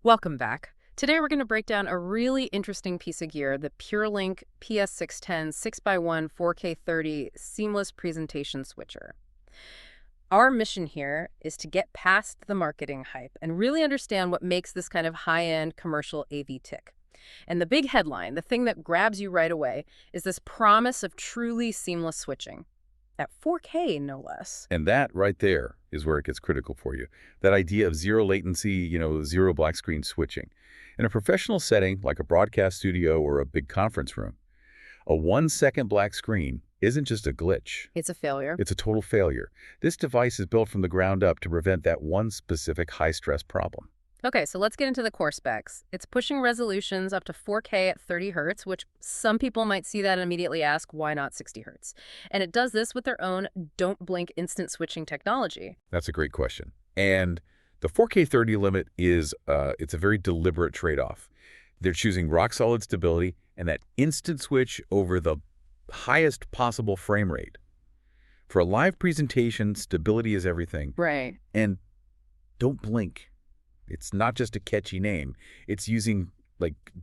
Welcome back. Today we're going to break down a really interesting piece of gear, the PureLink PS-610 6x1 4K 30 seamless presentation switcher. Our mission here is to get past the marketing hype and really understand what makes this kind of high-end commercial AV tick. And the big headline, the thing that grabs you right away, is this promise of truly seamless switching. At 4K, no less. And that right there is where it gets critical for you. That idea of zero latency, zero black screen switching. In a professional setting like a broadcast studio or a big conference room, a 1-second black screen isn't just a glitch. It's a failure. It's a total failure. This device is built from the ground up to prevent that one specific high-stress problem. Okay, so let's get into the core specs. It's pushing resolutions up to 4K at 30 Hz, which some people might see that and immediately ask, why not 60 Hz? And it does this with their own don't blink instant switching technology. That's a great question. And the 4K 30 limit is it's a very deliberate trade-off. They're choosing rock-solid stability and that instant switch over the highest possible frame rate. For a live presentation, stability is everything. Right. And don't blink. It's not just a catchy name. It's using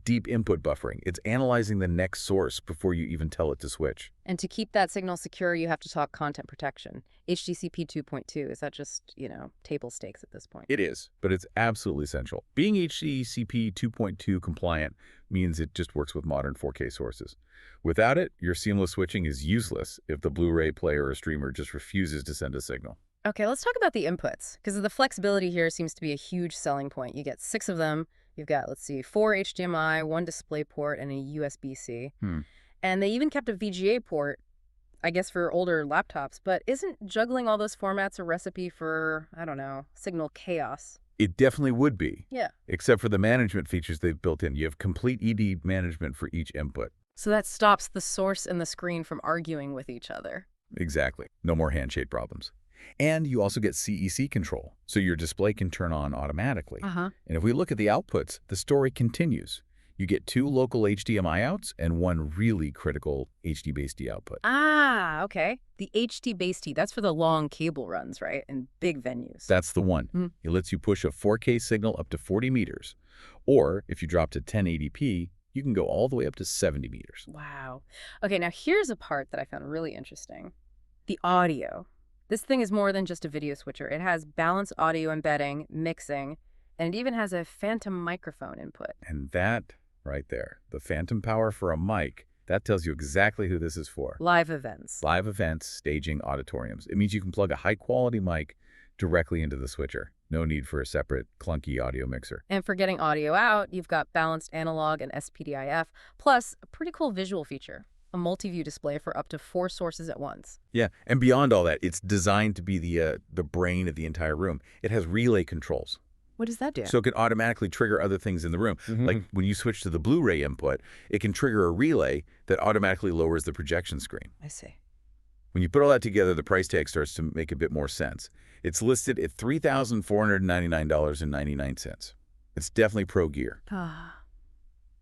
deep input buffering. It's analyzing the next source before you even tell it to switch. And to keep that signal secure, you have to talk content protection. HDCP 2.2, is that just, table stakes at this point? It is, but it's absolutely essential. Being HDCP 2.2 compliant means it just works with modern 4K sources. Without it, your seamless switching is useless if the Blu-ray player or streamer just refuses to send a signal. Okay, let's talk about the inputs, because the flexibility here seems to be a huge selling point. You get 6 of them. You've got, 4 HDMI, 1 DisplayPort, and a USB-C. And they even kept a VGA port, I guess, for older laptops. But isn't juggling all those formats a recipe for, I don't know, signal chaos? It definitely would be. Yeah. Except for the management features they've built in. You have complete ED management for each input. So that stops the source and the screen from arguing with each other. Exactly. No more handshake problems. And you also get CEC control, so your display can turn on automatically. And if we look at the outputs, the story continues. You get 2 local HDMI outs and 1 really critical HD-based output. Ah, okay. The HD-based, that's for the long cable runs, right? In big venues. That's the one. It lets you push a 4K signal up to 40 meters. Or if you drop to 1080p, you can go all the way up to 70 meters. Wow. Okay, now here's a part that I found really interesting. The audio. This thing is more than just a video switcher. It has balanced audio embedding, mixing, and it even has a phantom microphone input. And that right there, the phantom power for a mic, that tells you exactly who this is for. Live events. Live events, staging, auditoriums. It means you can plug a high-quality mic directly into the switcher. No need for a separate, clunky audio mixer. And for getting audio out, you've got balanced analog and SPDIF, plus a pretty cool visual feature. A multi-view display for up to 4 sources at once. Yeah, and beyond all that, it's designed to be the brain of the entire room. It has relay controls. What does that do? So it can automatically trigger other things in the room. Like when you switch to the Blu-ray input, it can trigger a relay that automatically lowers the projection screen. I see. When you put all that together, the price tag starts to make a bit more sense. It's listed at $3,499.99. It's definitely pro gear.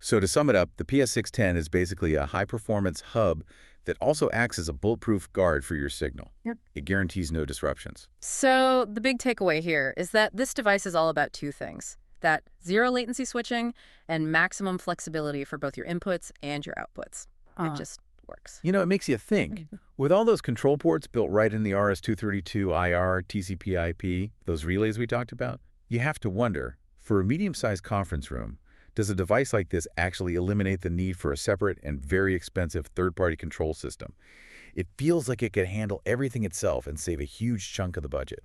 So to sum it up, the PS-610 is basically a high-performance hub that also acts as a bulletproof guard for your signal. Yep. It guarantees no disruptions. So the big takeaway here is that this device is all about 2 things. That zero latency switching and maximum flexibility for both your inputs and your outputs. It just works. It makes you think. With all those control ports built right in the RS-232 IR, TCP/IP, those relays we talked about, you have to wonder, for a medium-sized conference room, does a device like this actually eliminate the need for a separate and very expensive third-party control system? It feels like it could handle everything itself and save a huge chunk of the budget.